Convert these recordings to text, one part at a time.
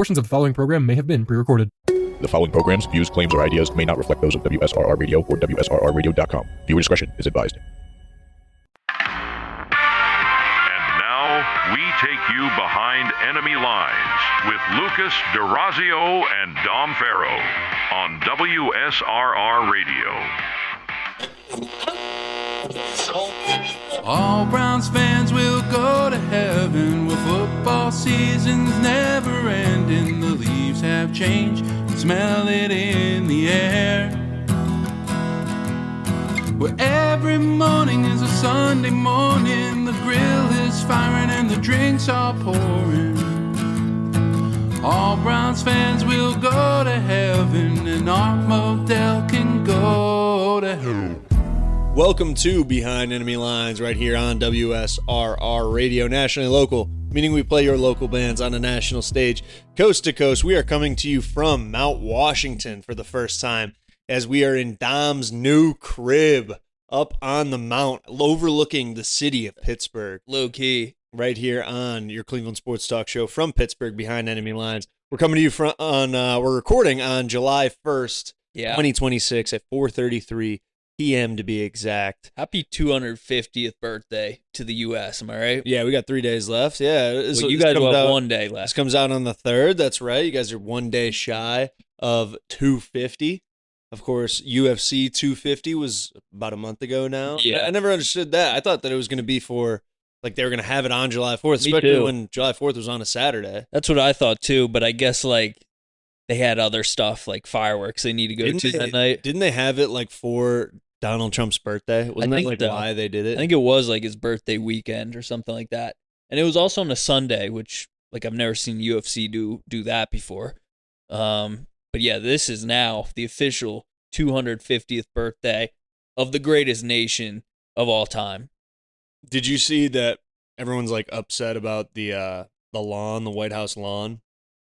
Portions of the following program may have been pre-recorded. The following programs, views, claims, or ideas may not reflect those of WSRR Radio or WSRRradio.com. Viewer discretion is advised. And now, we take you behind enemy lines with Lucas DeRazio and Dom Ferro on WSRR Radio. All Browns fans will go to heaven where football season's never ending. The leaves have changed, smell it in the air. Where every morning is a Sunday morning, the grill is firing and the drinks are pouring. All Browns fans will go to heaven and our Modell can go to hell. Welcome to Behind Enemy Lines right here on WSRR Radio, nationally local, meaning we play your local bands on a national stage. Coast to coast, we are coming to you from Mount Washington for the first time as we are in Dom's new crib up on the mount overlooking the city of Pittsburgh. Low key. Right here on your Cleveland Sports Talk show from Pittsburgh, Behind Enemy Lines. We're coming to you we're recording on July 1st, 2026 at 4:33 p.m. to be exact. Happy 250th birthday to the U.S., am I right? Yeah, we got 3 days left. Yeah. Well, you guys will have 1 day left. This comes out on the 3rd. That's right. You guys are 1 day shy of 250. Of course, UFC 250 was about a month ago now. Yeah. I never understood that. I thought that it was going to be for, like, they were going to have it on July 4th, especially when July 4th was on a Saturday. That's what I thought, too, but I guess, like, they had other stuff, like fireworks they need to go to that night. Didn't they have it, like, for Donald Trump's birthday? Wasn't that like why they did it? I think it was like his birthday weekend or something like that. And it was also on a Sunday, which like I've never seen UFC do that before. But yeah, this is now the official 250th birthday of the greatest nation of all time. Did you see that everyone's like upset about the lawn, the White House lawn?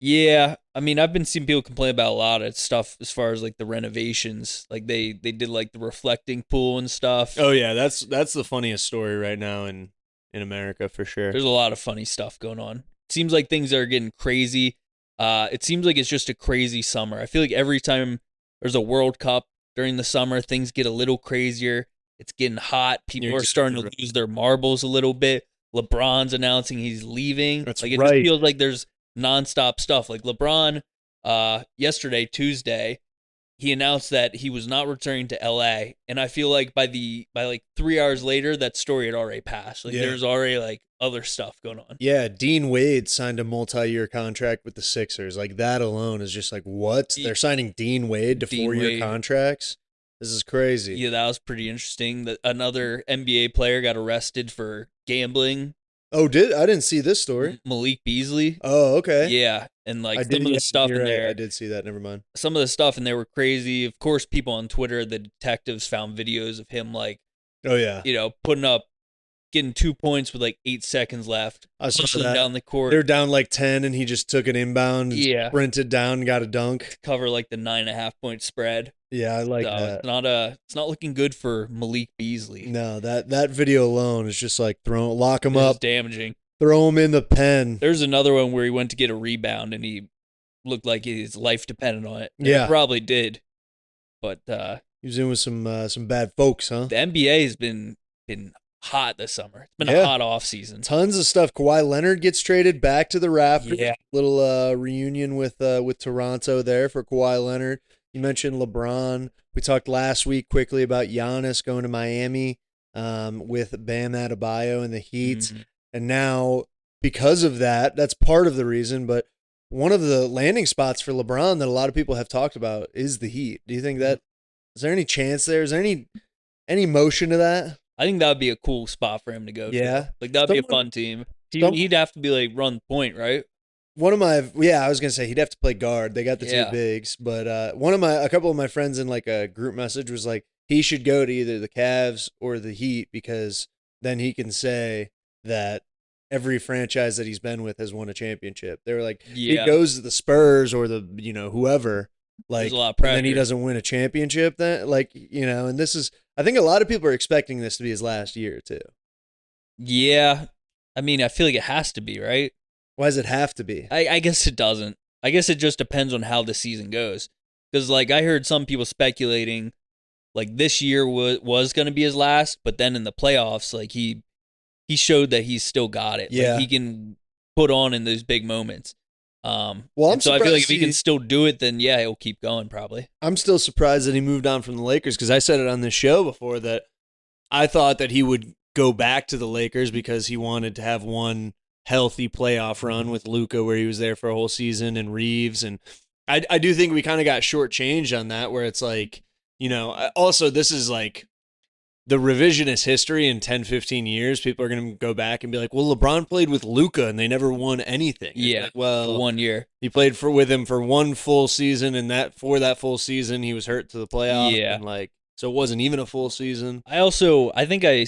Yeah, I mean, I've been seeing people complain about a lot of stuff as far as like the renovations. Like they did like the reflecting pool and stuff. Oh yeah, that's the funniest story right now in America for sure. There's a lot of funny stuff going on. It seems like things are getting crazy. It seems like it's just a crazy summer. I feel like every time there's a World Cup during the summer, things get a little crazier. It's getting hot. People are starting to lose their marbles a little bit. LeBron's announcing he's leaving. That's like it right. just feels like there's nonstop stuff. Like LeBron, yesterday, Tuesday, he announced that he was not returning to LA, and I feel like by like 3 hours later, that story had already passed. Like there's already like other stuff going on. Yeah, Dean Wade signed a multi-year contract with the Sixers. Like that alone is just like what? They're signing Dean Wade to 4-year contracts. This is crazy. Yeah, that was pretty interesting. That another NBA player got arrested for gambling. Oh, I didn't see this story. Malik Beasley. Oh, okay. Yeah, and like some of the stuff in there. I did see that. Never mind. Some of the stuff in there were crazy. Of course, people on Twitter, the detectives found videos of him like, oh yeah, getting 2 points with like 8 seconds left. I saw that down the court. They're down like 10, and he just took an inbound, sprinted down, and got a dunk. Cover like the 9.5 point spread. Yeah, I like that. It's not looking good for Malik Beasley. No, that video alone is just like lock him up, damaging. Throw him in the pen. There's another one where he went to get a rebound and he looked like his life depended on it. And yeah, it probably did. But he was in with some bad folks, huh? The NBA has been hot this summer. It's been a hot off season. Tons of stuff. Kawhi Leonard gets traded back to the Raptors. Yeah. Little reunion with Toronto there for Kawhi Leonard. You mentioned LeBron. We talked last week quickly about Giannis going to Miami with Bam Adebayo and the Heat. Mm-hmm. And now, because of that, that's part of the reason, but one of the landing spots for LeBron that a lot of people have talked about is the Heat. Do you think is there any chance there? Is there any motion to that? I think that would be a cool spot for him to go to. Like, that would be a fun team. He'd have to be, like, run point, right? I was going to say he'd have to play guard. They got the two bigs, but a couple of my friends in like a group message was like, he should go to either the Cavs or the Heat because then he can say that every franchise that he's been with has won a championship. They were like, he goes to the Spurs or the, whoever, like, there's a lot of pressure. And then he doesn't win a championship then, like, and this is, I think a lot of people are expecting this to be his last year too. Yeah. I mean, I feel like it has to be, right? Why does it have to be? I guess it doesn't. I guess it just depends on how the season goes. Because, like, I heard some people speculating, like, this year was going to be his last, but then in the playoffs, like, he showed that he's still got it. Yeah. Like, he can put on in those big moments. I'm so I feel like if he surprised can still do it, then, yeah, he'll keep going probably. I'm still surprised that he moved on from the Lakers because I said it on this show before that I thought that he would go back to the Lakers because he wanted to have one healthy playoff run with Luka where he was there for a whole season and Reeves. And I do think we kind of got shortchanged on that where it's like, also this is like the revisionist history in 10, 15 years. People are going to go back and be like, well, LeBron played with Luka and they never won anything. Yeah. Like, well, for 1 year. He played with him for one full season, and that full season he was hurt to the playoff. Yeah. And so it wasn't even a full season. I think I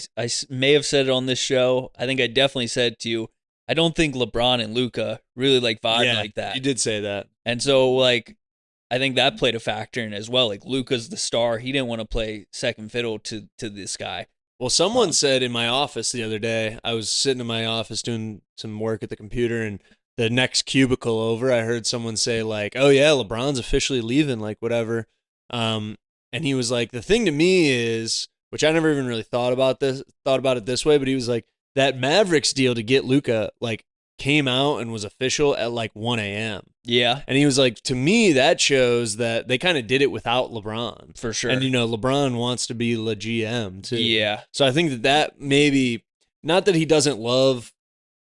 may have said it on this show. I think I definitely said to you, I don't think LeBron and Luka really vibe like that. You did say that. And so I think that played a factor in as well. Like Luka's the star. He didn't want to play second fiddle to this guy. Well, someone said in my office the other day, I was sitting in my office doing some work at the computer, and the next cubicle over, I heard someone say oh yeah, LeBron's officially leaving, whatever. And he was like, the thing to me is, which I never even really thought about it this way, but he was like, that Mavericks deal to get Luka came out and was official at 1 a.m. Yeah. And he was like, to me, that shows that they kind of did it without LeBron. For sure. And, LeBron wants to be the GM too. Yeah. So I think that maybe, not that he doesn't love,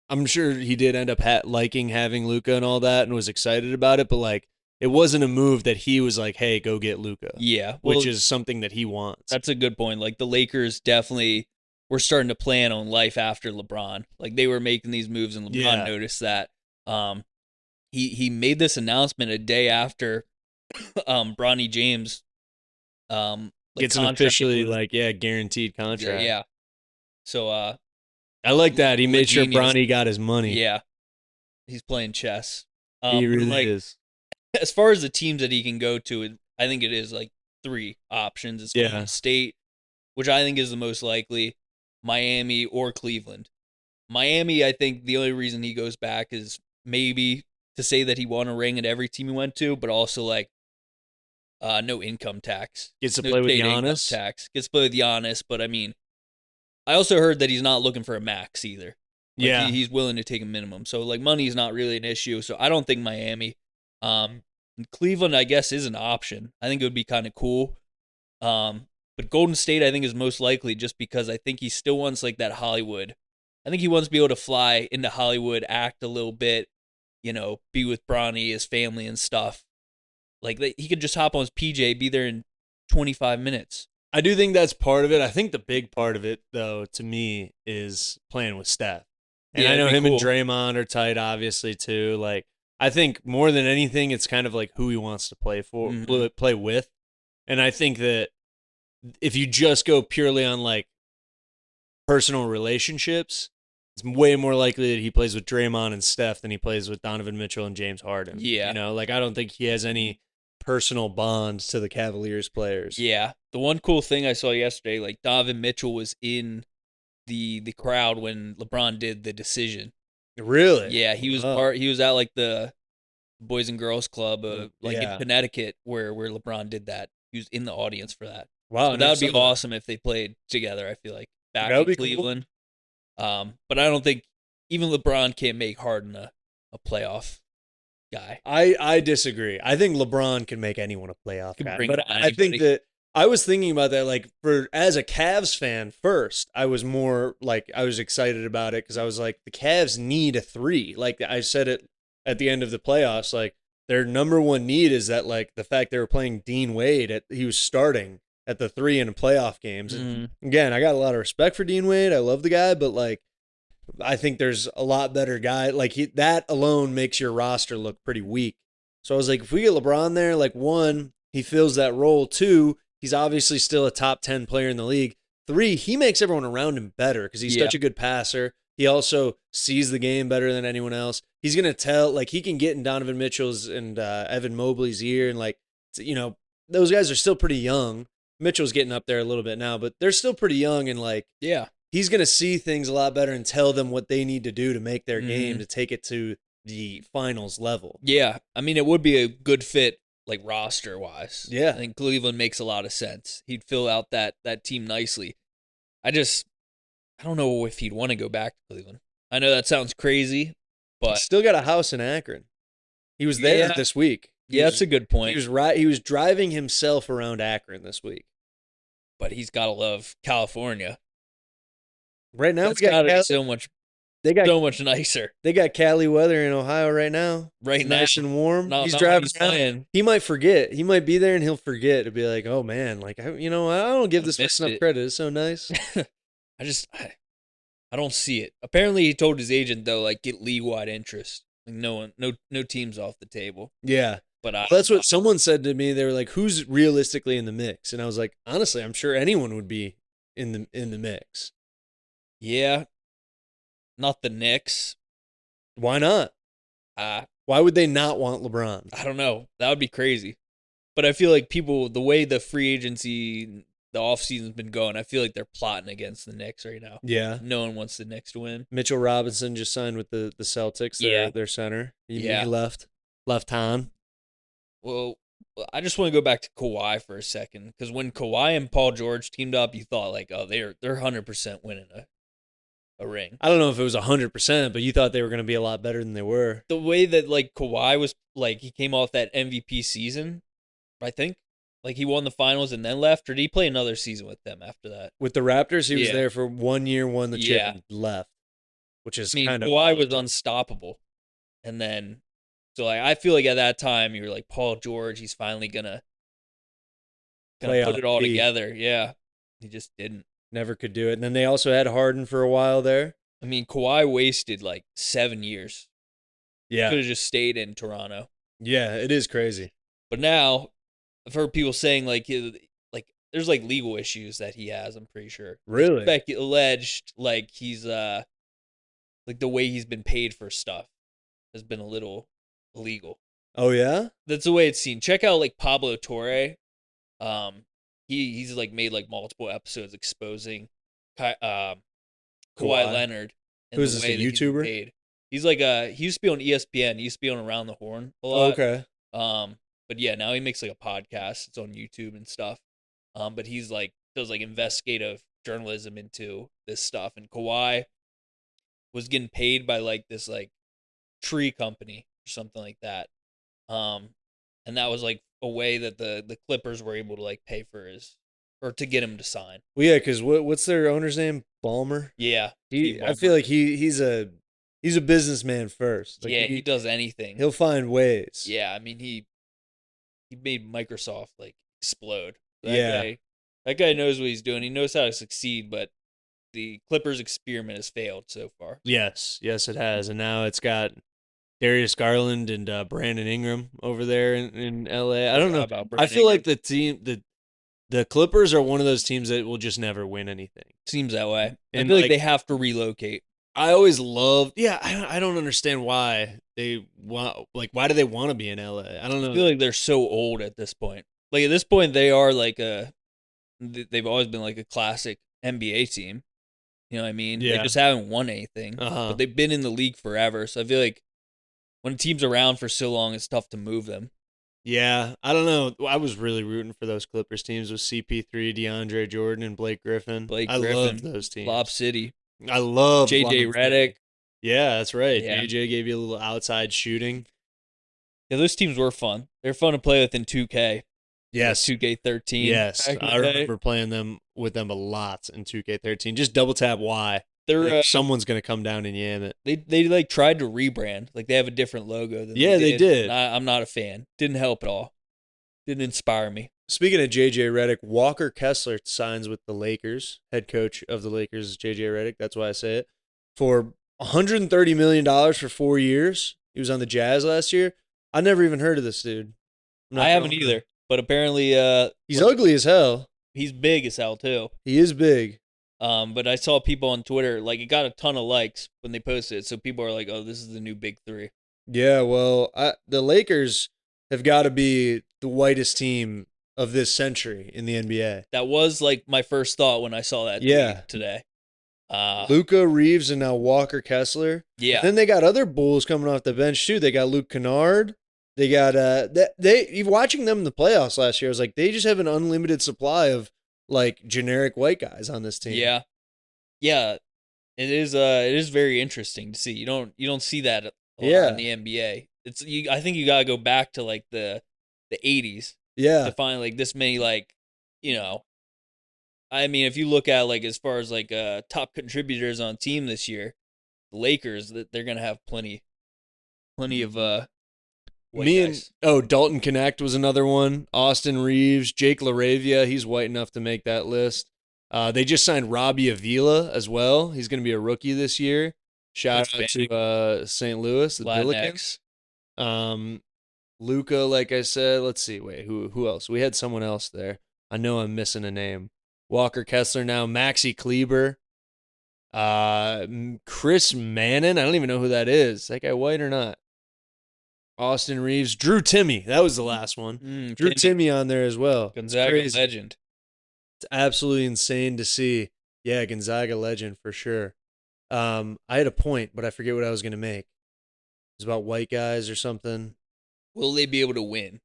I'm sure he did end up liking having Luka and all that and was excited about it, but it wasn't a move that he was like, hey, go get Luka. Yeah. Which is something that he wants. That's a good point. The Lakers definitely were starting to plan on life after LeBron. They were making these moves and LeBron noticed that. He made this announcement a day after Bronny James gets an officially guaranteed contract. Yeah. So I like that. He made sure genius. Bronny got his money. Yeah. He's playing chess. He really is. As far as the teams that he can go to, I think it is 3 options. It's Golden State, which I think is the most likely, Miami or Cleveland. Miami, I think the only reason he goes back is maybe to say that he won a ring at every team he went to, but also no income tax. Gets to play with Giannis. Gets to play with Giannis, but I mean, I also heard that he's not looking for a max either. He's willing to take a minimum. So money is not really an issue. So I don't think Miami. Cleveland, I guess, is an option. I think it would be kind of cool. But Golden State, I think, is most likely just because I think he still wants that Hollywood. I think he wants to be able to fly into Hollywood, act a little bit, be with Bronny, his family and stuff. He could just hop on his PJ, be there in 25 minutes. I do think that's part of it. I think the big part of it, though, to me, is playing with Steph. And I know him and Draymond are tight, obviously, too. I think more than anything, it's kind of who he wants to play with. And I think that if you just go purely on personal relationships, it's way more likely that he plays with Draymond and Steph than he plays with Donovan Mitchell and James Harden. Yeah. I don't think he has any personal bonds to the Cavaliers players. Yeah. The one cool thing I saw yesterday, Donovan Mitchell was in the crowd when LeBron did the decision. Really? Yeah, he was he was at the Boys and Girls Club in Connecticut where LeBron did that. He was in the audience for that. Wow. So that would be awesome if they played together, I feel back in Cleveland. Cool. But I don't think even LeBron can't make Harden a playoff guy. I disagree. I think LeBron can make anyone a playoff guy. But I anybody. think that I was thinking about that as a Cavs fan first, I was more I was excited about it because I was the Cavs need a 3. I said it at the end of the playoffs, their number one need is that the fact they were playing Dean Wade he was starting at the 3 in the playoff games. And again, I got a lot of respect for Dean Wade. I love the guy, but I think there's a lot better guy. That alone makes your roster look pretty weak. So I was if we get LeBron there, 1, he fills that role. 2, he's obviously still a top 10 player in the league. 3, he makes everyone around him better because he's such a good passer. He also sees the game better than anyone else. He's going to tell, he can get in Donovan Mitchell's and Evan Mobley's ear. And those guys are still pretty young. Mitchell's getting up there a little bit now, but they're still pretty young. And he's going to see things a lot better and tell them what they need to do to make their game, to take it to the finals level. Yeah, I mean, it would be a good fit, like roster wise. Yeah. I think Cleveland makes a lot of sense. He'd fill out that team nicely. I don't know if he'd want to go back to Cleveland. I know that sounds crazy, but Still got a house in Akron. He was there Yeah. this week. yeah, that's a good point. He was driving himself around Akron this week. But he's got to love California. Right now, That's got to be so much nicer. they got Cali weather in Ohio right now. Right It's now. nice and warm. Not- He's not when driving he's around. playing. He might forget. He might be there and he'll forget to be like, "Oh man, like I don't give this missed person enough it. credit. It's so nice." I don't see it. Apparently, he told his agent though, like get league-wide interest. Like no teams off the table. Yeah. But Well, that's what someone said to me. They were like, "Who's realistically in the mix?" And I was like, "Honestly, I'm sure anyone would be in the mix. Yeah, not the Knicks. Why not? I Why would they not want LeBron?" don't know. That would be crazy. But I feel like the way the free agency, the offseason's been going, I feel like they're plotting against the Knicks right now. Yeah. No one wants the Knicks to win. Mitchell Robinson just signed with the Celtics. Yeah. Their center. He Yeah. left town. Well, I just want to go back to Kawhi for a second because when Kawhi and Paul George teamed up, you thought like, oh, they're 100% winning a ring. I don't know if it was 100%, but you thought they were going to be a lot better than they were. The way that like Kawhi was like he came off that MVP season, I think. Like he won the finals and then left, or did he play another season with them after that? With the Raptors, he was Yeah. there for 1 year, won the chip, Yeah. and left, which is I mean, kind of Kawhi was unstoppable, and then so like I feel like at that time you were like Paul George, he's finally gonna Play put off it all beat. together. Yeah, he just didn't. never could do it. And then they also had Harden for a while there. I mean, Kawhi wasted like 7 years. Yeah. Could have just stayed in Toronto. Yeah, it is crazy. But now I've heard people saying like there's like legal issues that he has. I'm pretty sure. Really? Alleged like he's like the way he's been paid for stuff has been a little illegal. Oh, yeah? That's the way it's seen. Check out like Pablo Torre. He's like made like multiple episodes exposing Kawhi Leonard. and Who's the this, way a that he's been YouTuber? paid. He's like he used to be on ESPN. He used to be on Around the Horn a Oh, lot. okay. But yeah, now he makes like a podcast. It's on YouTube and stuff. But he's like does like investigative journalism into this stuff. And Kawhi was getting paid by like this like tree company or something like that. And that was like a way that the Clippers were able to like pay for to get him to sign. Well, yeah, because what's their owner's name? Ballmer? Yeah. I feel like he's a businessman first. Like, yeah, he does anything. He'll find ways. Yeah, I mean he made Microsoft like explode. Yeah. That guy knows what he's doing. He knows how to succeed, but the Clippers experiment has failed so far. Yes, it has, and now it's got Darius Garland and Brandon Ingram over there in LA. I don't know. About I Brandon feel like Ingram. the Clippers are one of those teams that will just never win anything. Seems that way. And I feel like like- they have to relocate. I always loved. Yeah, I don't understand why they want. Like, why do they want to be in LA? I don't know. I feel like they're so old at this point. Like at this point, they are like they've always been like a classic NBA team. You know what I mean? They Yeah. just haven't won anything. Uh-huh. But they've been in the league forever. So I feel like when a team's around for so long, it's tough to move them. Yeah, I don't know. I was really rooting for those Clippers teams with CP3, DeAndre Jordan, and Blake Griffin. I loved those teams. Lob City, I love JJ Redick. Yeah, that's right. Yeah. JJ gave you a little outside shooting. Yeah, those teams were fun. They're fun to play with in 2K. Yes. 2K13. Yes. back in I the day. remember playing with them a lot in 2K13. Just double tap Y. They're Like, someone's going to come down and yam it. they like tried to rebrand. Like they have a different logo than Yeah, they did. And I'm not a fan. Didn't help at all. Didn't inspire me. Speaking of JJ Redick, Walker Kessler signs with the Lakers. Head coach of the Lakers is JJ Redick. That's why I say it. For $130 million for 4 years. He was on the Jazz last year. I never even heard of this dude. I'm not I haven't gonna- either. But apparently He's ugly as hell. he's big as hell too. He is big. But I saw people on Twitter, like it got a ton of likes when they posted it. So people are like, oh, this is the new big three. Yeah, well, the Lakers have got to be the whitest team of this century in the NBA. That was like my first thought when I saw that Yeah. tweet today. Luca, Reeves, and now Walker Kessler. Yeah. And then they got other Bulls coming off the bench too. They got Luke Kennard. They got watching them in the playoffs last year. I was like, they just have an unlimited supply of like generic white guys on this team. Yeah. Yeah. It is very interesting to see. You don't see that a lot in the NBA. I think you gotta go back to like the 80s to find like this many, like, you know, I mean, if you look at like as far as like top contributors on team this year, the Lakers, they're gonna have plenty of white guys. Dalton Connect was another one. Austin Reeves, Jake LaRavia, he's white enough to make that list. They just signed Robbie Avila as well. He's going to be a rookie this year. Shout out to St. Louis, the Billikens. Luca, like I said. Let's see. Wait, who else? We had someone else there. I know I'm missing a name. Walker Kessler now. Maxi Kleber. Chris Mannon. I don't even know who that is. That guy white or not? Austin Reeves. Drew Timme. That was the last one. Drew Timme on there as well. Gonzaga legend. It's absolutely insane to see. Yeah, Gonzaga legend for sure. I had a point, but I forget what I was going to make. It was about white guys or something. Will they be able to win?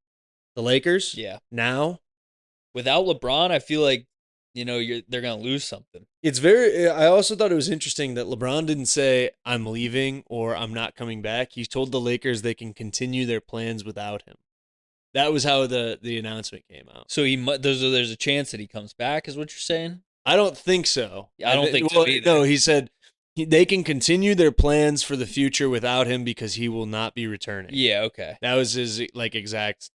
The Lakers? Yeah. Now? Without LeBron, I feel like, they're going to lose something. I also thought it was interesting that LeBron didn't say, I'm leaving or I'm not coming back. He told the Lakers they can continue their plans without him. That was how the announcement came out. So there's a chance that he comes back, is what you're saying? I don't think so. I don't think so either. No, he said they can continue their plans for the future without him because he will not be returning. Yeah, okay. That was his exact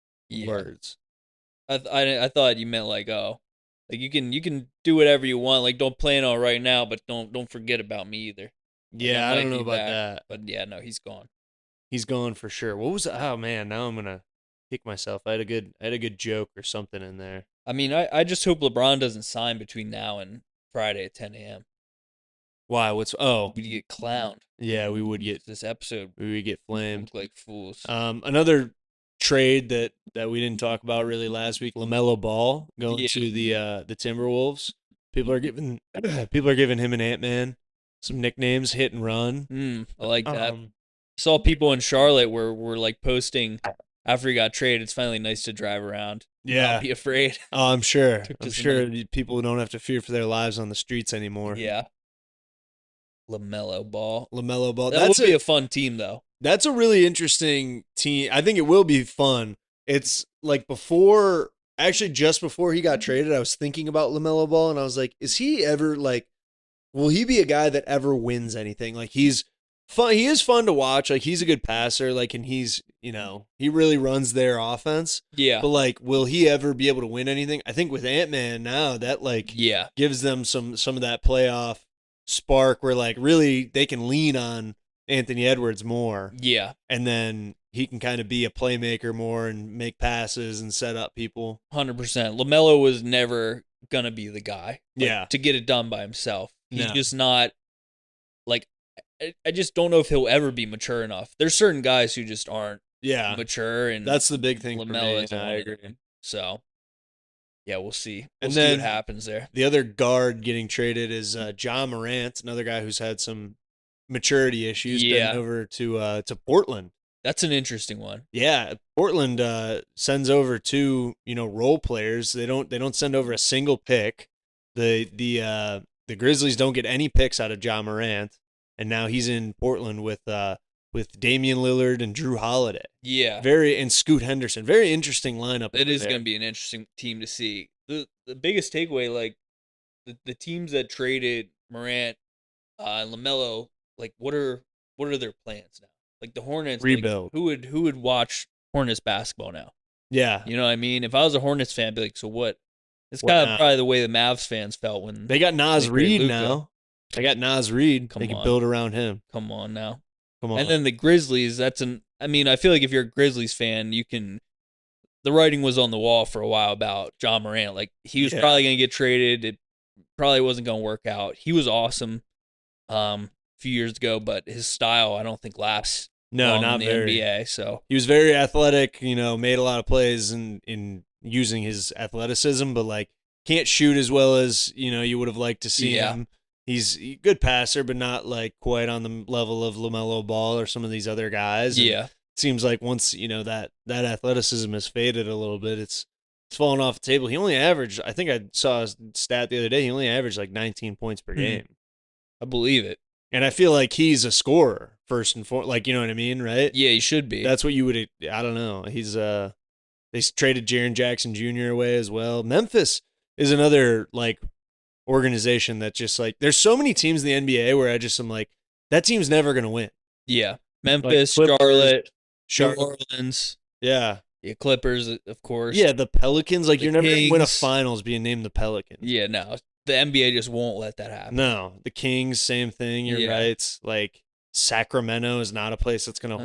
words. I thought you meant like, like you can do whatever you want. Like, don't plan on right now, but don't forget about me either. Like, yeah, I don't know about that. But yeah, no, he's gone. He's gone for sure. What was? Oh man, now I'm gonna kick myself. I had a good joke or something in there. I mean, I just hope LeBron doesn't sign between now and Friday at 10 a.m. Why? We'd get clowned. Yeah, we would get this episode. We would get flamed like fools. Another trade that we didn't talk about really last week. LaMelo Ball going to the Timberwolves. People are giving him and Ant-Man some nicknames. Hit and Run. I like that. Saw people in Charlotte were like posting after he got traded. It's finally nice to drive around. Yeah, not be afraid. Oh, I'm sure. People don't have to fear for their lives on the streets anymore. Yeah. LaMelo Ball. That would be a fun team, though. That's a really interesting team. I think it will be fun. It's like just before he got traded, I was thinking about LaMelo Ball, and I was like, is he ever will he be a guy that ever wins anything? Like, he's fun. He is fun to watch. Like, he's a good passer. And he's, he really runs their offense. Yeah. But will he ever be able to win anything? I think with Ant-Man now, that gives them some of that playoff spark where really they can lean on Anthony Edwards more. Yeah. And then he can kind of be a playmaker more and make passes and set up people. 100%. LaMelo was never going to be the guy to get it done by himself. He's just not I just don't know if he'll ever be mature enough. There's certain guys who just aren't mature, and that's the big thing LaMelo for me. I agree. So yeah, we'll see. We'll see what happens there. The other guard getting traded is Ja Morant, another guy who's had some maturity issues. Been over to Portland. That's an interesting one. Yeah, Portland sends over two role players. They don't send over a single pick. The Grizzlies don't get any picks out of Ja Morant, and now he's in Portland with Damian Lillard and Drew Holiday. Yeah. And Scoot Henderson. Very interesting lineup. It is going to be an interesting team to see. The biggest takeaway, the teams that traded Morant and LaMelo, what are their plans now? The Hornets rebuild. Who would watch Hornets basketball now? Yeah. You know what I mean? If I was a Hornets fan, I'd be like, so what? It's kind of probably the way the Mavs fans felt when they got Naz Reid now. They got Naz Reid. They can build around him. Come on now. Come on. And then the Grizzlies, I feel like if you're a Grizzlies fan, the writing was on the wall for a while about Ja Morant. He was probably going to get traded. It probably wasn't going to work out. He was awesome a few years ago, but his style, I don't think lasts not in the very. NBA. So he was very athletic, made a lot of plays in using his athleticism, but can't shoot as well as, you would have liked to see him. He's a good passer, but not like quite on the level of LaMelo Ball or some of these other guys. And Yeah. it seems like once that athleticism has faded a little bit, it's fallen off the table. He only averaged, I think I saw a stat the other day, he only averaged like 19 points per game. I believe it. And I feel like he's a scorer first and foremost. Like, you know what I mean, right? Yeah, he should be. That's what you would. I don't know. He's they traded Jaren Jackson Jr. away as well. Memphis is another like organization that just like there's so many teams in the NBA where I'm like that team's never gonna win. Yeah, Memphis, Clippers, Charlotte, New Orleans. Yeah, Clippers, of course. Yeah, the Pelicans. Like The you're never gonna win a Kings. finals being named the Pelicans. Yeah, no, the NBA just won't let that happen. No, the Kings, same thing. You're Yeah. right. It's like Sacramento is not a place that's going to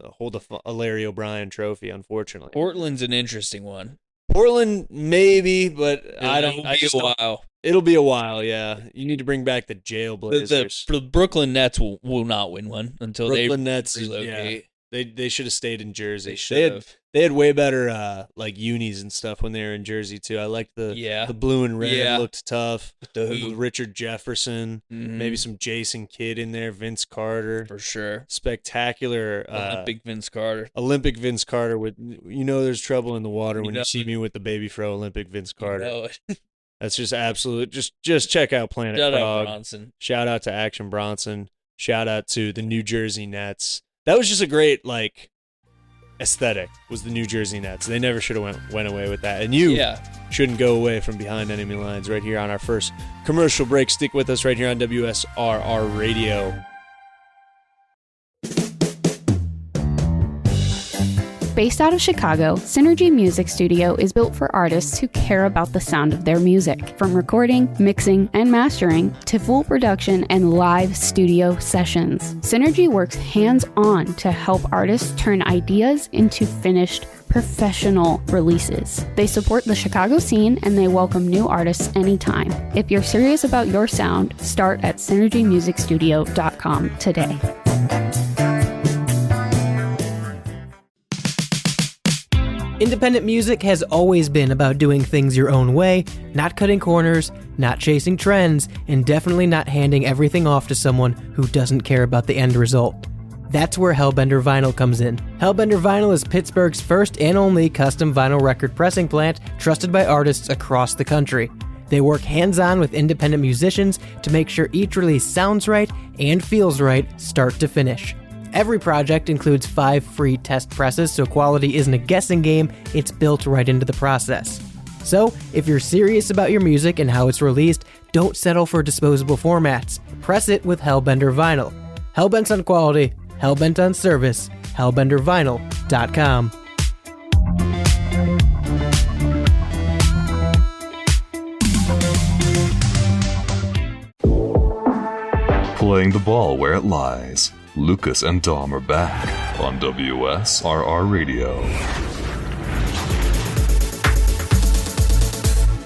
hold a Larry O'Brien trophy, unfortunately. Portland's an interesting one. Portland, maybe, but I don't. It'll be a while. It'll be a while. Yeah, you need to bring back the Jailblazers. The Brooklyn Nets will not win one until Brooklyn they Nets, relocate. They should have stayed in Jersey. They should have. They had way better like unis and stuff when they were in Jersey too. I liked the blue and red. Yeah. Looked tough. The With hoop. Richard Jefferson, maybe some Jason Kidd in there, Vince Carter, For sure. spectacular Olympic Vince Carter. Olympic Vince Carter. With there's trouble in the water when know you see me with the baby fro Olympic Vince Carter. You know it. That's just absolute. Just check out Planet Shout out Frog. Bronson. Shout out to Action Bronson. Shout out to the New Jersey Nets. That was just a great aesthetic. Was the New Jersey Nets? They never should have went away with that. And you shouldn't go away from behind enemy lines. Right here on our first commercial break. Stick with us right here on WSRR Radio. Based out of Chicago, Synergy Music Studio is built for artists who care about the sound of their music. From recording, mixing, and mastering to full production and live studio sessions, Synergy works hands-on to help artists turn ideas into finished professional releases. They support the Chicago scene and they welcome new artists anytime. If you're serious about your sound, start at synergymusicstudio.com today. Independent music has always been about doing things your own way, not cutting corners, not chasing trends, and definitely not handing everything off to someone who doesn't care about the end result. That's where Hellbender Vinyl comes in. Hellbender Vinyl is Pittsburgh's first and only custom vinyl record pressing plant trusted by artists across the country. They work hands-on with independent musicians to make sure each release sounds right and feels right start to finish. Every project includes 5 free test presses, so quality isn't a guessing game, it's built right into the process. So, if you're serious about your music and how it's released, don't settle for disposable formats. Press it with Hellbender Vinyl. Hellbent on quality, hellbent on service, hellbendervinyl.com. Playing the ball where it lies. Lucas and Dom are back on WSRR Radio.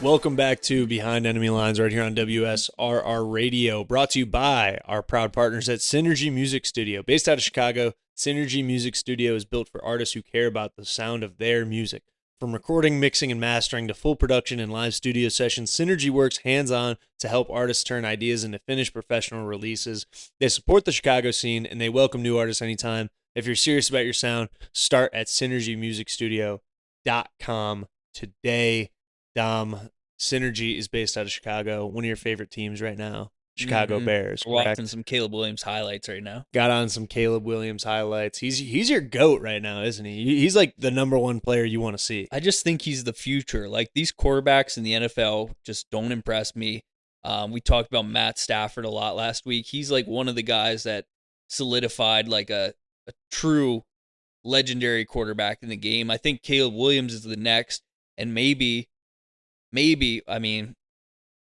Welcome back to Behind Enemy Lines right here on WSRR Radio, brought to you by our proud partners at Synergy Music Studio. Based out of Chicago, Synergy Music Studio is built for artists who care about the sound of their music. From recording, mixing, and mastering to full production and live studio sessions, Synergy works hands-on to help artists turn ideas into finished professional releases. They support the Chicago scene, and they welcome new artists anytime. If you're serious about your sound, start at synergymusicstudio.com today. Dom, Synergy is based out of Chicago, one of your favorite teams right now. Chicago Bears. We're Correct? watching some Caleb Williams highlights right now. Got on some Caleb Williams highlights. He's your GOAT right now, isn't he? He's like the number one player you want to see. I just think he's the future. Like, these quarterbacks in the NFL just don't impress me. We talked about Matt Stafford a lot last week. He's like one of the guys that solidified like a true legendary quarterback in the game. I think Caleb Williams is the next, and maybe, I mean,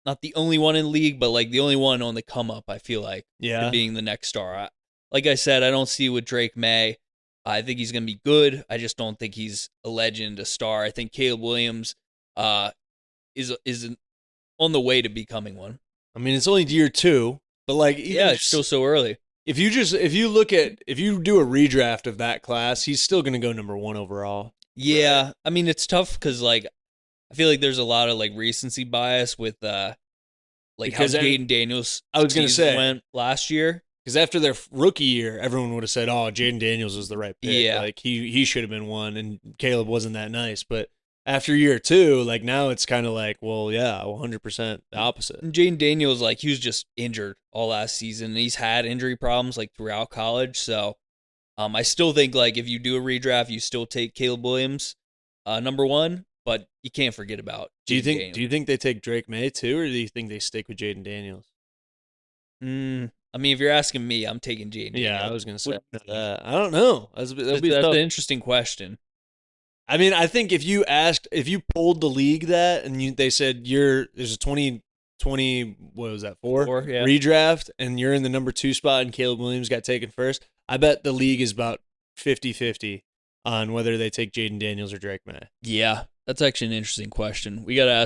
not the only one in the league, but like the only one on the come up, I feel like, to being the next star. Like I said, I don't see with Drake May. I think he's going to be good. I just don't think he's a legend, a star. I think Caleb Williams is on the way to becoming one. I mean, it's only year 2, but like, it's still so early. If you do a redraft of that class, he's still going to go number 1 overall. Yeah, I mean, it's tough because like I feel like there's a lot of like recency bias with Like Because how Jaden Daniels I was gonna season say- went last year. Because after their rookie year, everyone would have said, "Oh, Jaden Daniels was the right pick. Yeah. Like he should have been one, and Caleb wasn't that nice." But after year 2, like now it's kind of like, well, yeah, 100% the opposite. And Jaden Daniels, like he was just injured all last season. And he's had injury problems like throughout college. So I still think like if you do a redraft, you still take Caleb Williams, number 1, but you can't forget about. Do you Jaden think? Daniels. Do you think they take Drake May too, or do you think they stick with Jaden Daniels? I mean, if you're asking me, I'm taking Jaden. Yeah, Daniels. I was gonna say that. I don't know. That'd be That's tough. an interesting question. I mean, I think if you polled the league that, and they said there's a 2020, what was that, 4 yeah. redraft, and you're in the number 2 spot, and Caleb Williams got taken first, I bet the league is about 50-50 on whether they take Jaden Daniels or Drake May. Yeah, that's actually an interesting question. We gotta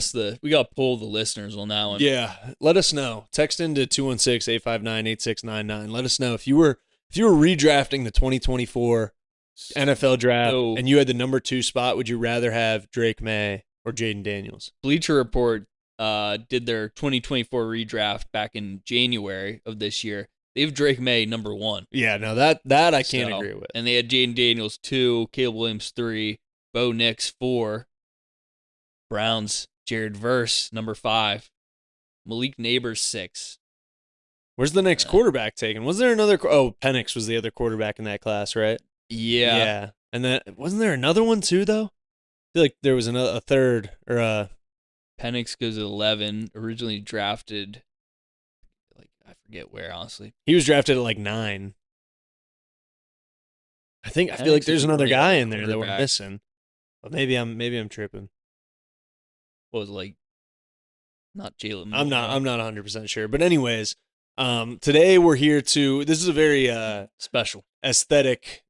poll the listeners on that one. Yeah, let us know. Text into 216-859-8699. Let us know if you were redrafting the 2024 NFL draft So- and you had the number 2 spot, would you rather have Drake May or Jaden Daniels? Bleacher Report did their 2024 redraft back in January of this year. They have Drake May number 1. Yeah, no, that I can't So- agree with. And they had Jaden Daniels 2, Caleb Williams 3, Bo Nix 4, Browns Jared Verse number 5, Malik Neighbors 6. Where's the next quarterback taken? Was there another? Penix was the other quarterback in that class, right? Yeah. And then wasn't there another one too, though? I feel like there was a third or a. Penix goes at 11. Originally drafted, like I forget where, honestly. He was drafted at like 9. I feel like Penix there's is another really guy a in there that we're quarterback. missing. But maybe I'm tripping. What was it, like? Not Jalen. I'm Milroe. not 100% sure. But anyways, today we're here to. This is a very Special. aesthetically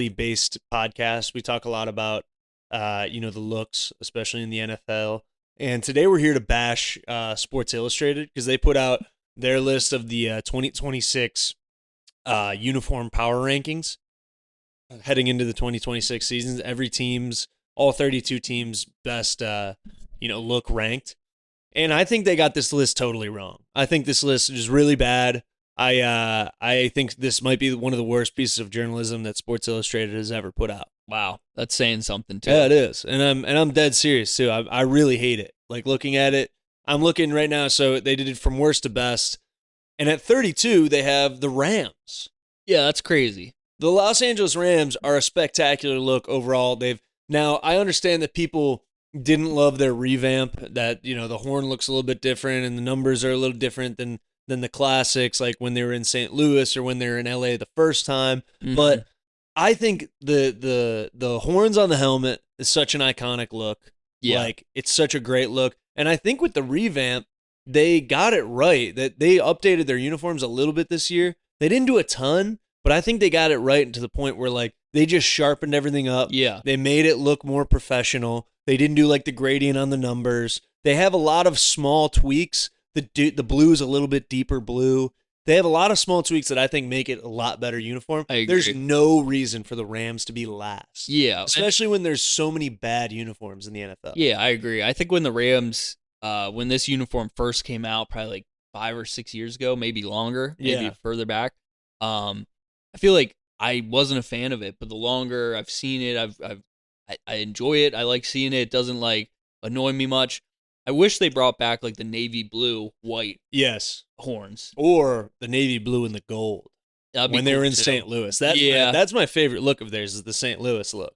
based podcast. We talk a lot about the looks, especially in the NFL. And today we're here to bash Sports Illustrated because they put out their list of the 2026 uniform power rankings heading into the 2026 seasons. All 32 teams' best look ranked. And I think they got this list totally wrong. I think this list is really bad. I think this might be one of the worst pieces of journalism that Sports Illustrated has ever put out. Wow, that's saying something too. Yeah, it is, and I'm dead serious too. I really hate it. Like looking at it, I'm looking right now. So they did it from worst to best, and at 32 they have the Rams. Yeah, that's crazy. The Los Angeles Rams are a spectacular look overall. Now I understand that people didn't love their revamp. That the horn looks a little bit different, and the numbers are a little different than the classics, like when they were in St. Louis or when they were in LA the first time. Mhm. But I think the horns on the helmet is such an iconic look. Yeah. Like it's such a great look. And I think with the revamp, they got it right. That they updated their uniforms a little bit this year. They didn't do a ton, but I think they got it right to the point where like they just sharpened everything up. Yeah. They made it look more professional. They didn't do like the gradient on the numbers. They have a lot of small tweaks. The blue is a little bit deeper blue. They have a lot of small tweaks that I think make it a lot better uniform. I agree. There's no reason for the Rams to be last. Yeah. Especially when there's so many bad uniforms in the NFL. Yeah, I agree. I think when the Rams, when this uniform first came out, probably like 5 or 6 years ago, maybe longer, maybe Yeah. further back, I feel like I wasn't a fan of it. But the longer I've seen it, I enjoy it. I like seeing it. It doesn't like annoy me much. I wish they brought back like the navy blue, white Yes. horns. Or the navy blue and the gold. That'd be When they cool, were in too. St. Louis. Yeah. That's my favorite look of theirs is the St. Louis look.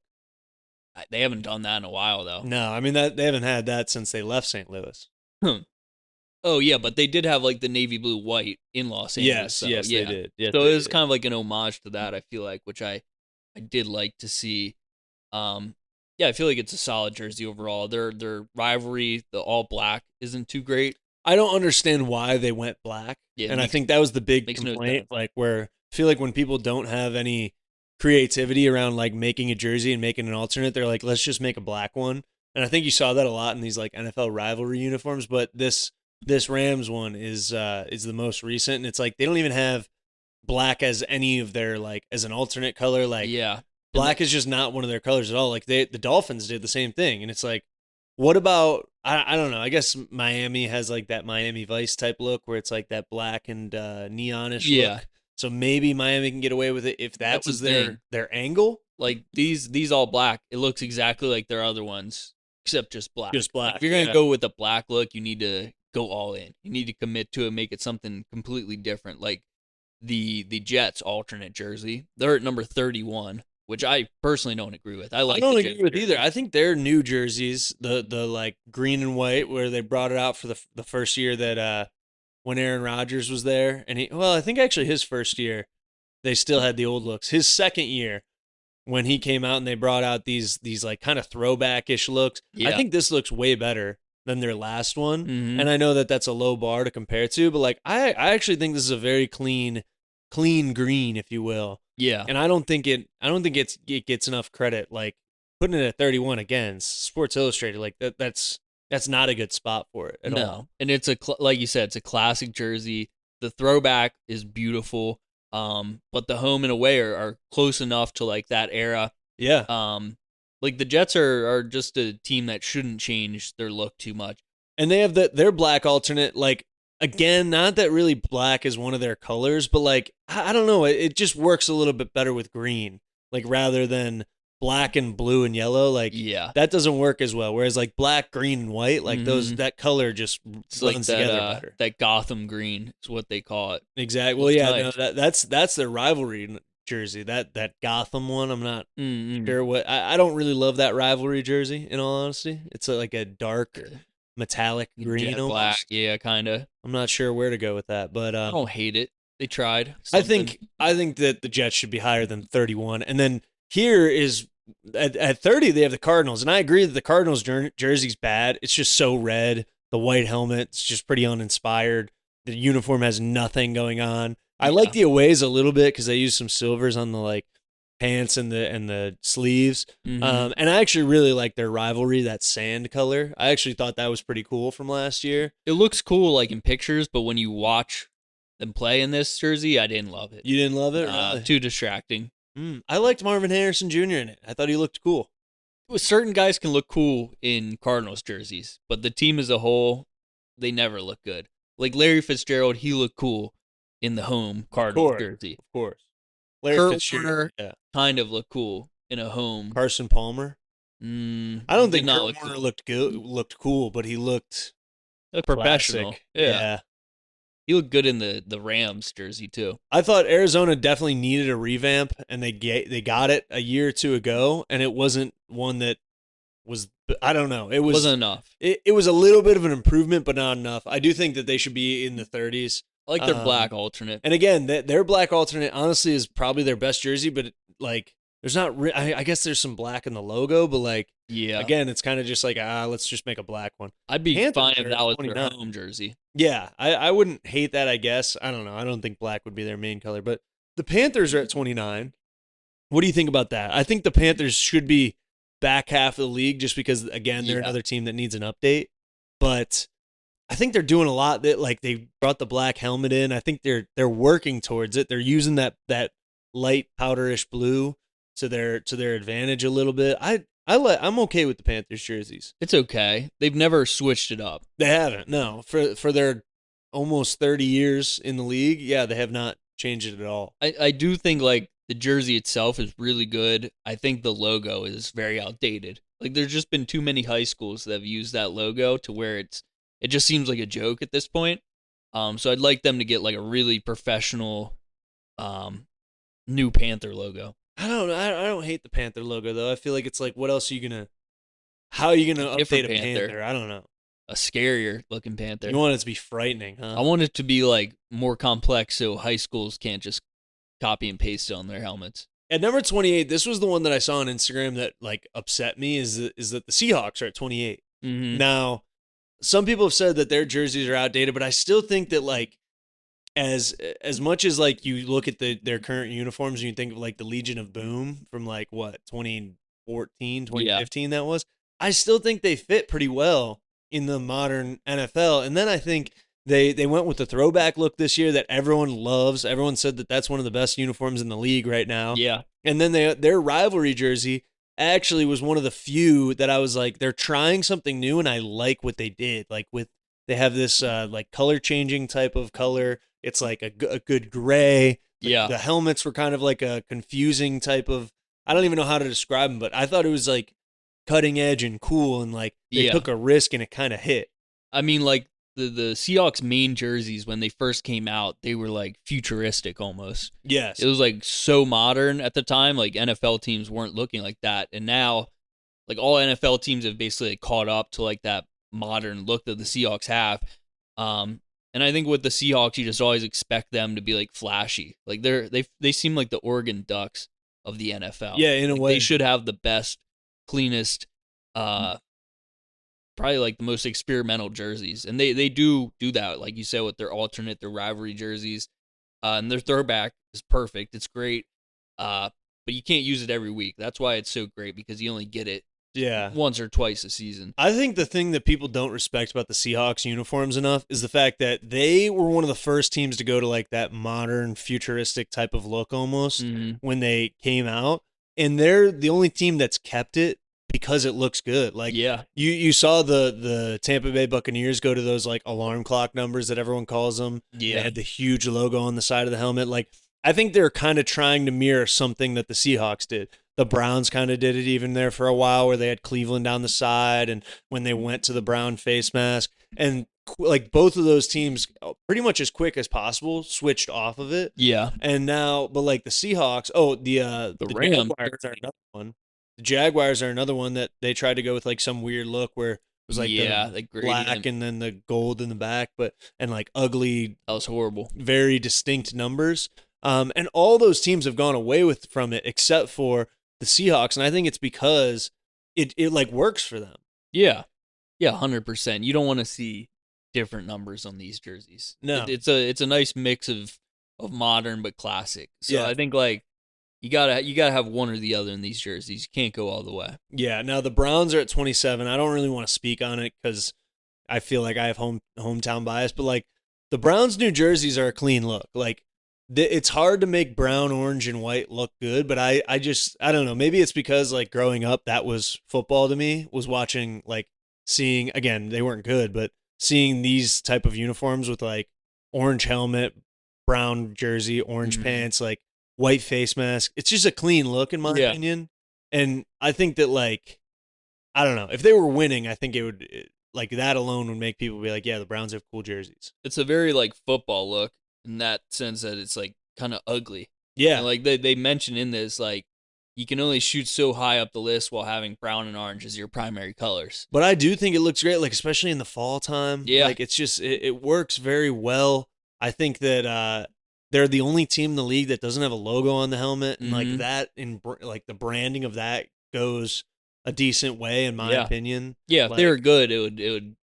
They haven't done that in a while though. No, I mean they haven't had that since they left St. Louis. Oh yeah, but they did have like the navy blue white in Los Angeles. Yes, so, yes, yeah. they did. Yes, So they it was did. kind of like an homage to that, I feel like, which I did like to see. Yeah, I feel like it's a solid jersey overall. Their rivalry, the all black, isn't too great. I don't understand why they went black. Yeah, it and I makes- think that was the big makes no complaint. sense. Like where I feel like when people don't have any creativity around like making a jersey and making an alternate, they're like, let's just make a black one. And I think you saw that a lot in these like NFL rivalry uniforms. But this Rams one is the most recent, and it's like they don't even have black as any of their like as an alternate color. Like Yeah. black is just not one of their colors at all. Like the Dolphins did the same thing, and it's like, What about I don't know. I guess Miami has like that Miami Vice type look where it's like that black and neonish look. So maybe Miami can get away with it if That's was the thing. their angle. Like these all black, it looks exactly like their other ones, except just black. Just black. If you're gonna go with the black look, you need to go all in. You need to commit to it, make it something completely different. Like the Jets alternate jersey, they're at number 31, which I personally don't agree with. I don't the agree Jets with jersey. either. I think their new jerseys, the like green and white, where they brought it out for the first year that when Aaron Rodgers was there, and I think actually his first year they still had the old looks. His second year, when he came out and they brought out these like kind of throwback-ish looks, I think this looks way better than their last one. Mhm. And I know that that's a low bar to compare to, but like I actually think this is a very clean green, if you will. Yeah. And I don't think it gets enough credit. Like putting it at 31 again, Sports Illustrated, like that's not a good spot for it at all. And it's like you said, it's a classic jersey. The throwback is beautiful. But the home and away are close enough to like that era. Yeah. Like the Jets are just a team that shouldn't change their look too much. And they have their black alternate, like, again, not that really black is one of their colors, but like, I don't know, it just works a little bit better with green, like rather than black and blue and yellow. Like, that doesn't work as well. Whereas like black, green, and white, like that color just It's blends like together that, better. that Gotham green is what they call it. Exactly. Well, Looks yeah, nice. no, that's their rivalry jersey. That Gotham one, I'm not Mm-hmm. sure what. I don't really love that rivalry jersey. In all honesty, it's like a dark metallic green, Jet almost. black, yeah, kind of. I'm not sure where to go with that, but I don't hate it. They tried. I think that the Jets should be higher than 31, and then here is at 30 they have the Cardinals, and I agree that the Cardinals jersey's bad. It's just so red. The white helmet, it's just pretty uninspired. The uniform has nothing going on. I like the aways a little bit because they use some silvers on the like pants and the sleeves. Mhm. And I actually really like their rivalry, that sand color. I actually thought that was pretty cool from last year. It looks cool like in pictures, but when you watch them play in this jersey, I didn't love it. You didn't love it? Really? Too distracting. I liked Marvin Harrison Jr. in it. I thought he looked cool. Certain guys can look cool in Cardinals jerseys, but the team as a whole, they never look good. Like Larry Fitzgerald, he looked cool in the home Cardinals jersey. Of course. Larry Kurt Fitzgerald, Warner yeah. kind of looked cool in a home. Carson Palmer. I don't think did not Kurt look Warner cool. looked cool, but he looked Professional. classic. Yeah. He looked good in the Rams jersey too. I thought Arizona definitely needed a revamp, and they got it a year or two ago, and it wasn't one that was. I don't know. It Wasn't enough. It was a little bit of an improvement, but not enough. I do think that they should be in the 30s. I like their black alternate. And again, their black alternate honestly is probably their best jersey, but like there's not. I guess there's some black in the logo, but like Yeah. again, it's kind of just like let's just make a black one. I'd be Panthers fine if are that was 29. their home jersey. Yeah, I wouldn't hate that, I guess. I don't know. I don't think black would be their main color, but the Panthers are at 29. What do you think about that? I think the Panthers should be back half of the league just because, again, they're another team that needs an update. But I think they're doing a lot. That like they brought the black helmet in. I think they're working towards it. They're using that light powderish blue to their advantage a little bit. I'm okay with the Panthers jerseys. It's okay. They've never switched it up. They haven't. No, for their almost 30 years in the league, yeah, they have not changed it at all. I do think like the jersey itself is really good. I think the logo is very outdated. Like there's just been too many high schools that have used that logo to where it just seems like a joke at this point. So I'd like them to get like a really professional new Panther logo. I don't hate the Panther logo though. I feel like it's like, what else are you gonna? How are you gonna update a Panther? I don't know. A scarier looking Panther. You want it to be frightening, huh? I want it to be like more complex, so high schools can't just copy and paste it on their helmets. At number 28, this was the one that I saw on Instagram that like upset me. Is that the Seahawks are at 28. Mm-hmm. Now, some people have said that their jerseys are outdated, but I still think that like as much as like you look at their current uniforms and you think of like the Legion of Boom from like what 2014, 2015 that was, I still think they fit pretty well in the modern NFL. And then I think they went with the throwback look this year that everyone loves. Everyone said that that's one of the best uniforms in the league right now. Yeah. And then their rivalry jersey, actually was one of the few that I was like, they're trying something new, and I like what they did. Like they have this like color changing type of color. It's like a good gray. The helmets were kind of like a confusing type of, I don't even know how to describe them, but I thought it was like cutting edge and cool, and like they took a risk and it kind of hit. I mean, like the Seahawks main jerseys, when they first came out, they were like futuristic almost. Yes. It was like so modern at the time. Like NFL teams weren't looking like that. And now like all NFL teams have basically caught up to like that modern look that the Seahawks have. And I think with the Seahawks, you just always expect them to be like flashy. Like they seem like the Oregon Ducks of the NFL. Yeah, in a like way. They should have the best, cleanest, probably like the most experimental jerseys. And they do that, like you said, with their alternate, their rivalry jerseys. And their throwback is perfect. It's great. But you can't use it every week. That's why it's so great, because you only get it once or twice a season. I think the thing that people don't respect about the Seahawks uniforms enough is the fact that they were one of the first teams to go to like that modern futuristic type of look almost when they came out. And they're the only team that's kept it because it looks good. Like you saw the Tampa Bay Buccaneers go to those like alarm clock numbers that everyone calls them. Yeah. They had the huge logo on the side of the helmet. Like I think they're kind of trying to mirror something that the Seahawks did. The Browns kind of did it even there for a while, where they had Cleveland down the side, and when they went to the brown face mask, and like both of those teams pretty much as quick as possible switched off of it. Yeah. And now, but like the Seahawks, the Rams Jaguars are another one. The Jaguars are another one that they tried to go with like some weird look where it was like the black and then the gold in the back, and like ugly. That was horrible. Very distinct numbers. And all those teams have gone away from it except for the Seahawks, and I think it's because it like works for them. Yeah. Yeah, 100%. You don't want to see different numbers on these jerseys. No. It's a nice mix of modern but classic. So Yeah. I think like you gotta have one or the other in these jerseys. You can't go all the way. Yeah. Now the Browns are at 27. I don't really want to speak on it because I feel like I have hometown bias, but like the Browns' new jerseys are a clean look. Like it's hard to make brown, orange, and white look good, but I don't know. Maybe it's because like growing up, that was football to me. Was watching seeing, again, they weren't good, but seeing these type of uniforms with like orange helmet, brown jersey, orange pants, like white face mask. It's just a clean look in my opinion. And I think that like, I don't know, if they were winning, I think it would like that alone would make people be like, yeah, the Browns have cool jerseys. It's a very like football look in that sense that it's like kind of ugly. Yeah. And like they mentioned in this, like you can only shoot so high up the list while having brown and orange as your primary colors. But I do think it looks great, like especially in the fall time. Yeah. Like it's just it works very well. I think that they're the only team in the league that doesn't have a logo on the helmet, and like that like the branding of that goes a decent way in my opinion. Yeah, if like, they were good, it would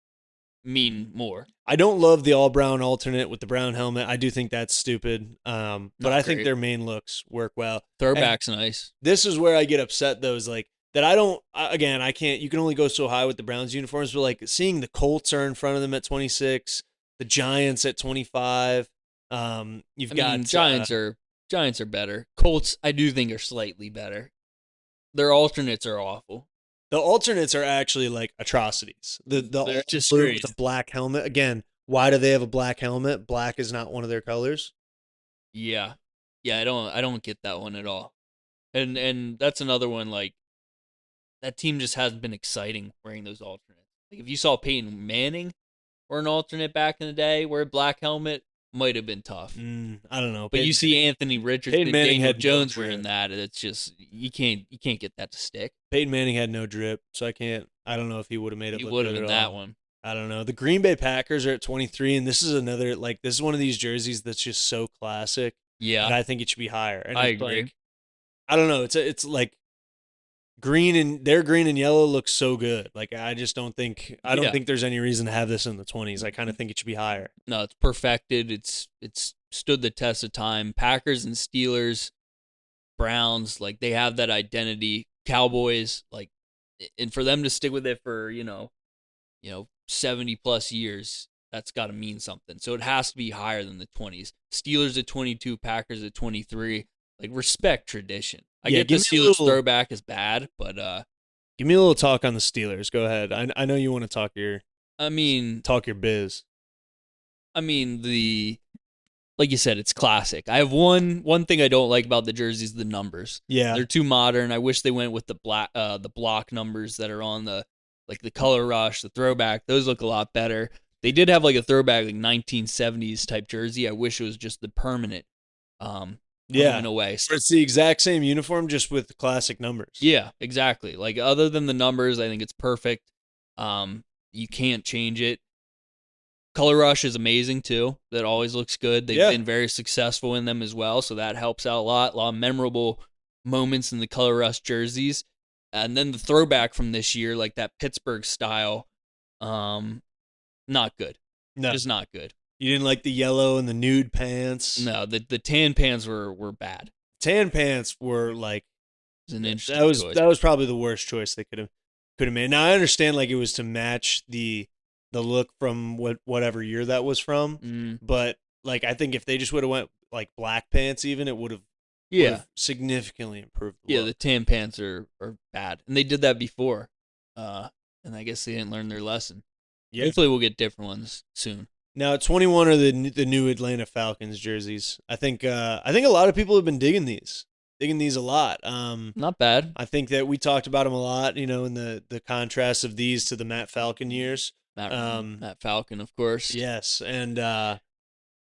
mean more. I don't love the all brown alternate with the brown helmet. I do think that's stupid. But I think their main looks work well. Throwback's nice. This is where I get upset though, is like that I can't, you can only go so high with the Browns uniforms, but like seeing the Colts are in front of them at 26, the Giants at 25. Giants are better. Colts, I do think, are slightly better. Their alternates are awful. The alternates are actually like atrocities. They're just blue great. with the black helmet. Again, why do they have a black helmet? Black is not one of their colors. Yeah. I don't get that one at all. And that's another one, like that team just hasn't been exciting wearing those alternates. Like if you saw Peyton Manning or an alternate back in the day wear a black helmet, might have been tough. I don't know. But you see Anthony Richardson and Manning Daniel had no Jones drip. wearing that, and it's just you can't get that to stick. Peyton Manning had no drip, so I don't know if he would have made it He look would have good been at that all. one. I don't know. The Green Bay Packers are at 23, and this is another, like, this is one of these jerseys that's just so classic. Yeah. And I think it should be higher. And I it's agree. Like, I don't know. It's like their green and yellow looks so good. Like, I just don't think there's any reason to have this in the 20s. I kind of think it should be higher. No, it's perfected. It's stood the test of time. Packers and Steelers, Browns, like they have that identity. Cowboys, like, and for them to stick with it for 70 plus years, that's got to mean something. So it has to be higher than the 20s. Steelers at 22, Packers at 23. Like, respect tradition. I Yeah, get the give me a Steelers little- throwback is bad, but Give me a little talk on the Steelers. Go ahead. I know you want to talk your biz. I mean like you said, it's classic. I have one thing I don't like about the jerseys, the numbers. Yeah. They're too modern. I wish they went with the block numbers that are on the color rush, the throwback. Those look a lot better. They did have like a throwback, like 1970s type jersey. I wish it was just the permanent. In a way. So it's the exact same uniform, just with classic numbers. Yeah, exactly. Like other than the numbers, I think it's perfect. You can't change it. Color Rush is amazing too. That always looks good. They've been very successful in them as well, so that helps out a lot. A lot of memorable moments in the Color Rush jerseys. And then the throwback from this year, like that Pittsburgh style, not good. No. Just not good. You didn't like the yellow and the nude pants? No, the tan pants were bad. Tan pants were like, it was an interesting choice. That was probably the worst choice they could have made. Now I understand like it was to match the look from whatever year that was from, but like I think if they just would have went like black pants, even it would have significantly improved. The tan pants are bad, and they did that before, and I guess they didn't learn their lesson. Yeah. Hopefully, we'll get different ones soon. Now, 21 are the new Atlanta Falcons jerseys. I think a lot of people have been digging these a lot. Not bad. I think that we talked about them a lot, in the contrast of these to the Matt Falcon years. Matt Falcon, of course. Yes, and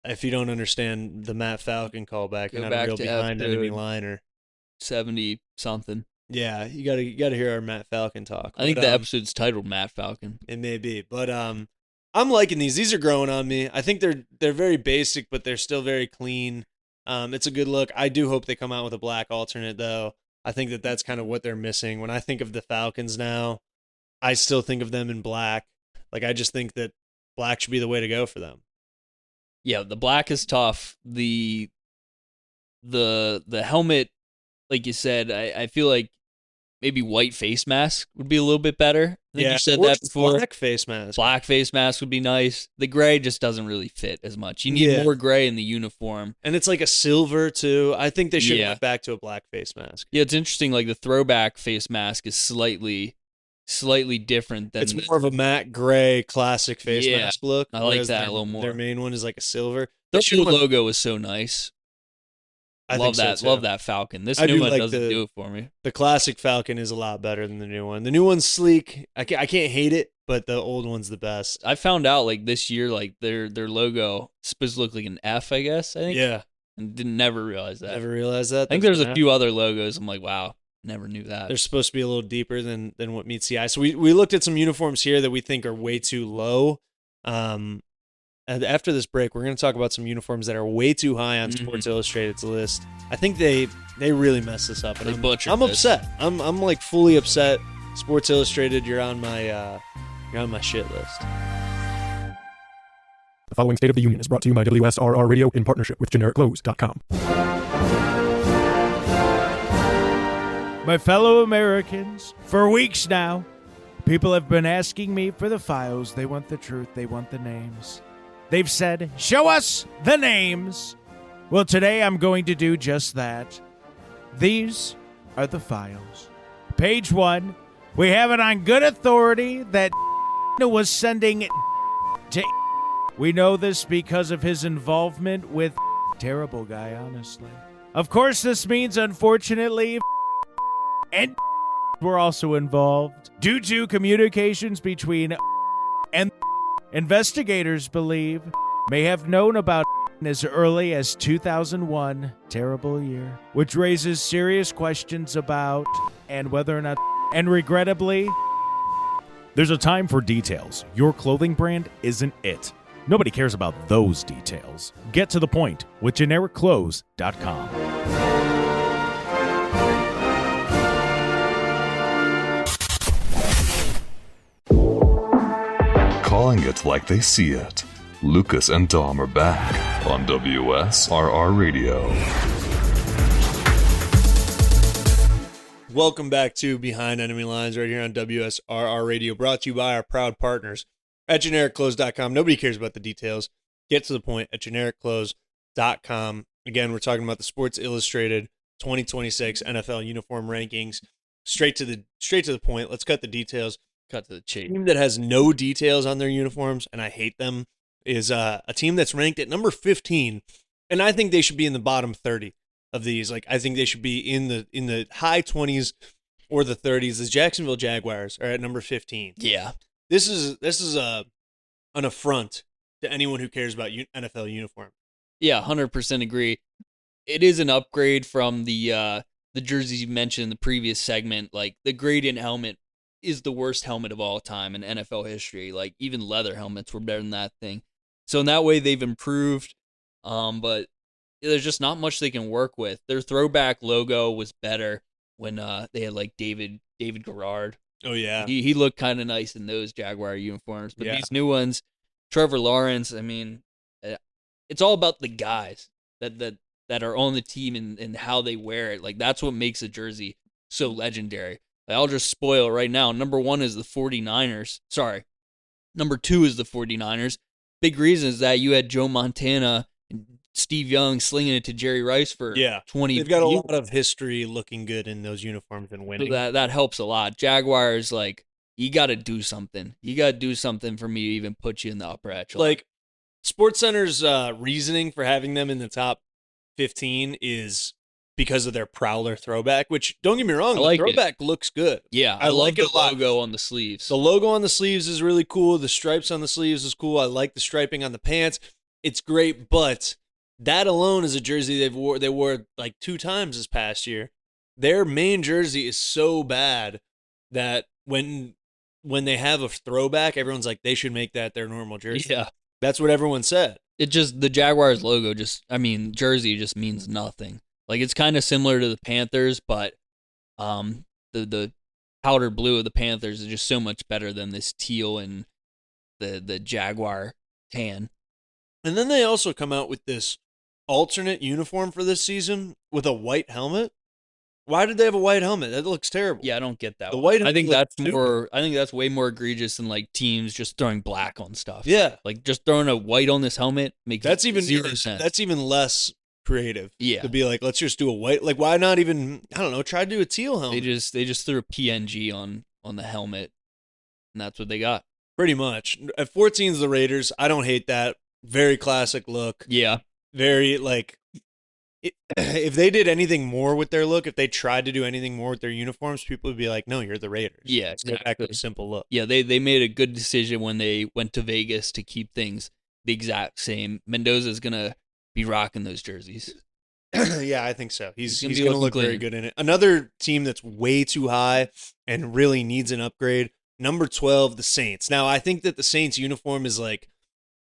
if you don't understand the Matt Falcon callback, Go you're not back a real to behind episode enemy liner. 70 something. Yeah, you gotta hear our Matt Falcon talk. I think the episode's titled Matt Falcon. It may be, but I'm liking these. These are growing on me. I think they're very basic, but they're still very clean. It's a good look. I do hope they come out with a black alternate, though. I think that's kind of what they're missing. When I think of the Falcons now, I still think of them in black. Like, I just think that black should be the way to go for them. Yeah, the black is tough. The helmet, like you said, I feel like maybe white face mask would be a little bit better. I think you said that before. Black face mask. Black face mask would be nice. The gray just doesn't really fit as much. You need more gray in the uniform. And it's like a silver, too. I think they should go back to a black face mask. Yeah, it's interesting. Like, the throwback face mask is slightly different than... It's more of a matte gray classic face mask look. I like that a little more. Their main one is like a silver. Their new logo was so nice. I love think that. so too. Love that Falcon. This new one doesn't do it for me. The classic Falcon is a lot better than the new one. The new one's sleek. I can't hate it, but the old one's the best. I found out like this year, like their logo is supposed to look like an F, I guess. I think. Yeah. And never realize that. Never realized that. I think there's a few other logos. I'm like, wow, never knew that. They're supposed to be a little deeper than what meets the eye. So we looked at some uniforms here that we think are way too low. And after this break, we're going to talk about some uniforms that are way too high on Sports Illustrated's list. I think they really messed this up, and I'm upset. I'm like fully upset. Sports Illustrated, you're on my shit list. The following State of the Union is brought to you by WSRR Radio in partnership with GenericClothes.com. My fellow Americans, for weeks now, people have been asking me for the files. They want the truth. They want the names. They've said, show us the names. Well, today I'm going to do just that. These are the files. Page 1, we have it on good authority that was sending to... We know this because of his involvement with... Terrible guy, honestly. Of course, this means, unfortunately, and were also involved. Due to communications between and investigators believe may have known about as early as 2001, terrible year, which raises serious questions about and whether or not, and regrettably, there's a time for details. Your clothing brand isn't it. Nobody cares about those details. Get to the point with GenericClothes.com. Calling it like they see it. Lucas and Dom are back on WSRR Radio. Welcome back to Behind Enemy Lines right here on WSRR Radio, brought to you by our proud partners at GenericClothes.com. Nobody cares about the details. Get to the point at GenericClothes.com. Again, we're talking about the Sports Illustrated 2026 NFL uniform rankings. Straight to the point. Let's cut the details. Cut to the chase. A team that has no details on their uniforms, and I hate them, is a team that's ranked at number 15, and I think they should be in the bottom 30 of these. Like, I think they should be in the high 20s or the 30s. The Jacksonville Jaguars are at number 15. Yeah. This is an affront to anyone who cares about NFL uniform. Yeah, 100% agree. It is an upgrade from the jerseys you mentioned in the previous segment. Like, the gradient helmet is the worst helmet of all time in NFL history. Like, even leather helmets were better than that thing. So in that way, they've improved. But there's just not much they can work with. Their throwback logo was better when they had like David Garrard. Oh yeah, he looked kind of nice in those Jaguar uniforms. But Yeah. these new ones, Trevor Lawrence. I mean, it's all about the guys that are on the team and how they wear it. Like, that's what makes a jersey so legendary. Like, I'll just spoil it right now. Number 1 is the 49ers. Sorry. Number 2 is the 49ers. Big reason is that you had Joe Montana and Steve Young slinging it to Jerry Rice for 20 They've got a years. lot of history looking good in those uniforms and winning. So that helps a lot. Jaguars, like, you got to do something. You got to do something for me to even put you in the upper echelon. Like, SportsCenter's reasoning for having them in the top 15 is because of their Prowler throwback, which, don't get me wrong, I like the it. throwback looks good. Yeah, I I love like the it a lot. logo on the sleeves. The logo on the sleeves is really cool. The stripes on the sleeves is cool. I like the striping on the pants. It's great, but that alone is a jersey they wore like 2 times this past year. Their main jersey is so bad that when they have a throwback, everyone's like, they should make that their normal jersey. Yeah. That's what everyone said. It just, the Jaguars logo jersey just means nothing. Like, it's kind of similar to the Panthers, but the powder blue of the Panthers is just so much better than this teal and the Jaguar tan. And then they also come out with this alternate uniform for this season with a white helmet. Why did they have a white helmet? That looks terrible. Yeah, I don't get that. The one. white I think helmet that's looks more. I think that's way more egregious than like teams just throwing black on stuff. Yeah. like just throwing a white on this helmet makes That's even zero sense. That's even less creative. Yeah. To be like, let's just do a white. Like, why not even? I don't know. Try to do a teal helmet. They just threw a PNG on the helmet, and that's what they got. Pretty much. At 14 is the Raiders. I don't hate that. Very classic look. Yeah. Very like. If they did anything more with their look, if they tried to do anything more with their uniforms, people would be like, "No, you're the Raiders." Yeah, Let's go back to exactly. a simple look. Yeah, they made a good decision when they went to Vegas to keep things the exact same. Mendoza's gonna be rocking those jerseys. Yeah, I think so. He's gonna be going to looking look very clean. good in it. Another team that's way too high and really needs an upgrade. Number 12, the Saints. Now, I think that the Saints uniform is like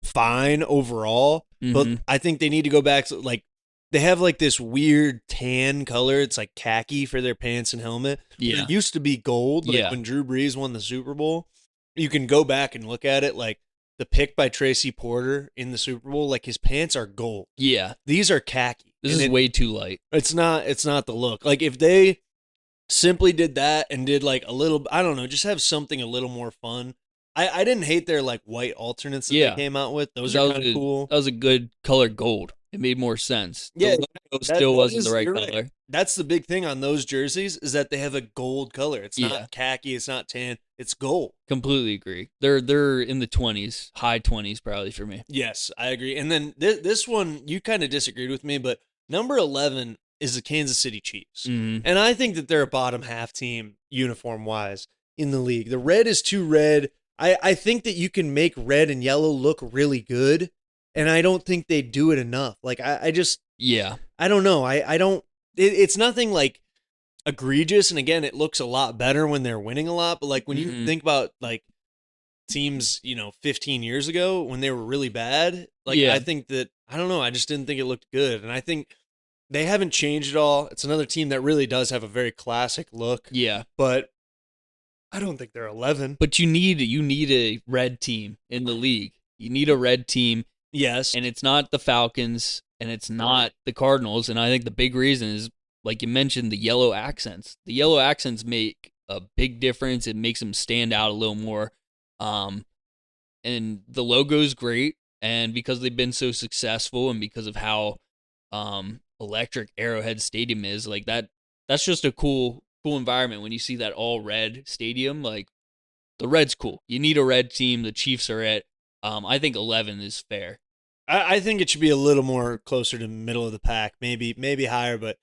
fine overall, but Mhm. I think they need to go back to like they have like this weird tan color. It's like khaki for their pants and helmet. Yeah. It used to be gold, like Yeah. when Drew Brees won the Super Bowl. You can go back and look at it, like the pick by Tracy Porter in the Super Bowl. Like, his pants are gold. Yeah, These are khaki. this And is it- way too light. It's not the look. Like, if they simply did that and did like a little, I don't know, just have something a little more fun. I didn't hate their like white alternates that Yeah. they came out with. Those That are was kind of a- cool. That was a good color gold. It made more sense. Yeah, the logo that- still that wasn't is- the right you're color. right. That's the big thing on those jerseys is that they have a gold color. It's Yeah. not khaki, it's not tan, it's gold. Completely agree. They're in the 20s, high 20s probably for me. Yes, I agree. And then this one, you kind of disagreed with me, but number 11 is the Kansas City Chiefs. Mhm. And I think that they're a bottom half team uniform wise in the league. The red is too red. I think that you can make red and yellow look really good, and I don't think they do it enough. Like, I just, Yeah. I don't know. I don't, it's nothing like egregious. And again, it looks a lot better when they're winning a lot. But like when you Mhm. think about like teams, 15 years ago when they were really bad, like Yeah. I think that, I don't know, I just didn't think it looked good. And I think they haven't changed at all. It's another team that really does have a very classic look, Yeah. but I don't think they're 11. But you need a red team in the league. You need a red team, Yes. and it's not the Falcons and it's not the Cardinals. And I think the big reason is, like you mentioned, the yellow accents. The yellow accents make a big difference. It makes them stand out a little more. And the logo's great. And because they've been so successful and because of how electric Arrowhead Stadium is. Like that's just a cool environment when you see that all red stadium. Like the red's cool. You need a red team. The Chiefs are it. I think 11 is fair. I think it should be a little more closer to middle of the pack, maybe higher, but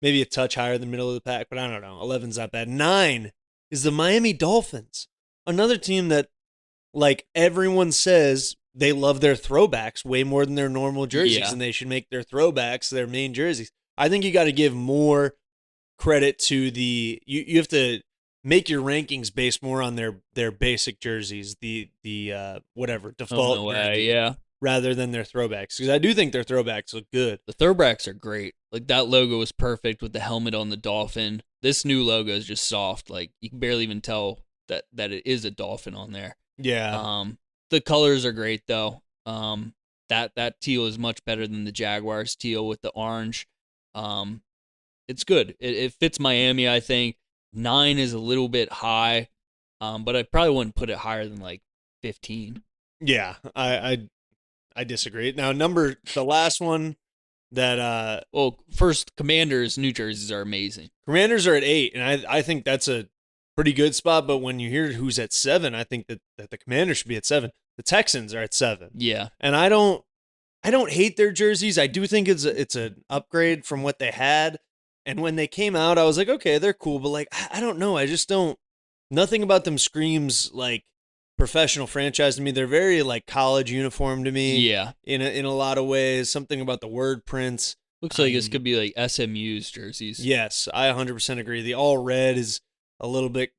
maybe a touch higher than middle of the pack. But I don't know. 11's not bad. 9 is the Miami Dolphins, another team that, like, everyone says they love their throwbacks way more than their normal jerseys, and they should make their throwbacks their main jerseys. I think you got to give more credit to the you have to make your rankings based more on their basic jerseys, the whatever default jersey, rather than their throwbacks, because I do think their throwbacks look good. The throwbacks are great. Like that logo was perfect with the helmet on the dolphin. This new logo is just soft. Like you can barely even tell that it is a dolphin on there. Yeah. The colors are great though. That teal is much better than the Jaguars teal with the orange. It's good. It fits Miami, I think. 9 is a little bit high, but I probably wouldn't put it higher than like 15. Yeah, I disagree. Now, the last one that first, Commanders New Jerseys are amazing. Commanders are at 8, and I think that's a pretty good spot. But when you hear who's at 7, I think that the Commanders should be at 7. The Texans are at 7. Yeah, and I don't hate their jerseys. I do think it's an upgrade from what they had. And when they came out, I was like, okay, they're cool, but like I don't know, I just don't. Nothing about them screams like professional franchise to me. They're very like college uniform to me. Yeah, in a lot of ways. Something about the word prints looks like this could be like SMU's jerseys. Yes, I 100% agree. The all red is a little bit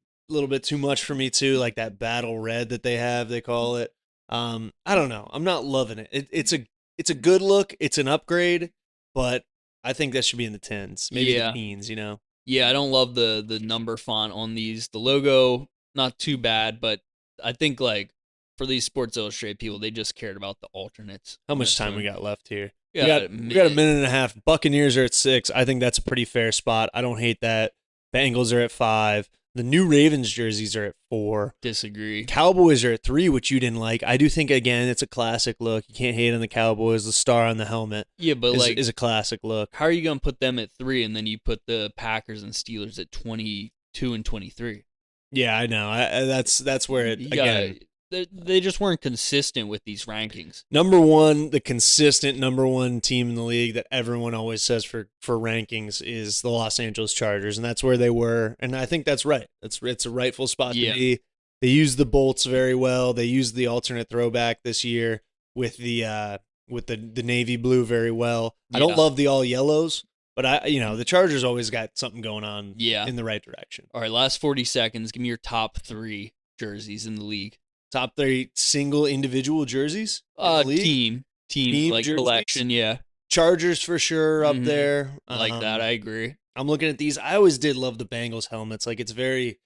too much for me too. Like that battle red that they have, they call it. I don't know. I'm not loving it. It's a good look. It's an upgrade, but I think that should be in the 10s, maybe the teens, you know? Yeah, I don't love the number font on these. The logo, not too bad, but I think like for these Sports Illustrated people, they just cared about the alternates. How much time we got left here? We got a minute and a half. Buccaneers are at 6. I think that's a pretty fair spot. I don't hate that. Bengals are at 5. The new Ravens jerseys are at 4. Disagree. Cowboys are at 3, which you didn't like. I do think, again, it's a classic look. You can't hate on the Cowboys. The star on the helmet is a classic look. How are you going to put them at 3 and then you put the Packers and Steelers at 22 and 23? Yeah, I know. That's where it, again... They just weren't consistent with these rankings. The consistent number one team in the league that everyone always says for rankings is the Los Angeles Chargers, and that's where they were. And I think that's right. It's a rightful spot to be. They used the bolts very well. They used the alternate throwback this year with the navy blue very well. I don't love the all yellows, but the Chargers always got something going on in the right direction. All right, last 40 seconds. Give me your top 3 jerseys in the league. Top 3 single individual jerseys? Team like jerseys? collection, yeah. Chargers for sure up there. I like that. I agree. I'm looking at these. I always did love the Bengals helmets. Like it's very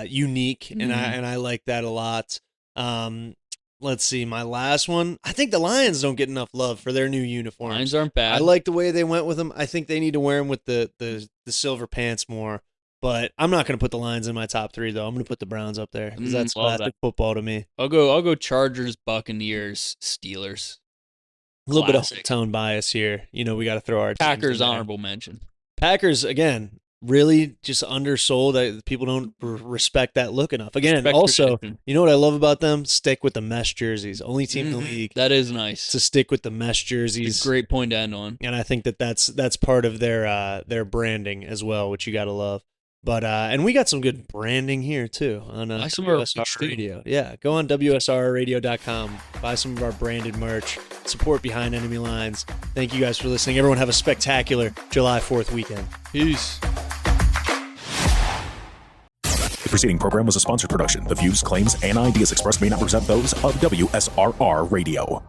unique, and I like that a lot. Let's see, my last one. I think the Lions don't get enough love for their new uniforms. Lions aren't bad. I like the way they went with them. I think they need to wear them with the silver pants more. But I'm not going to put the Lions in my top 3, though. I'm going to put the Browns up there because that's classic football to me. I'll go Chargers, Buccaneers, Steelers. A little bit of tone bias here. We got to throw our Packers honorable mention. Packers, again, really just undersold. People don't respect that look enough. Again, also, you know what I love about them? Stick with the mesh jerseys. Only team in the league. That is nice. To stick with the mesh jerseys. It's a great point to end on. And I think that's part of their branding as well, which you got to love. But and we got some good branding here too on WSR Radio. Yeah, go on WSRradio.com, buy some of our branded merch, support Behind Enemy Lines. Thank you guys for listening. Everyone have a spectacular July 4th weekend. Peace. The preceding program was a sponsored production. The views, claims, and ideas expressed may not represent those of WSRR Radio.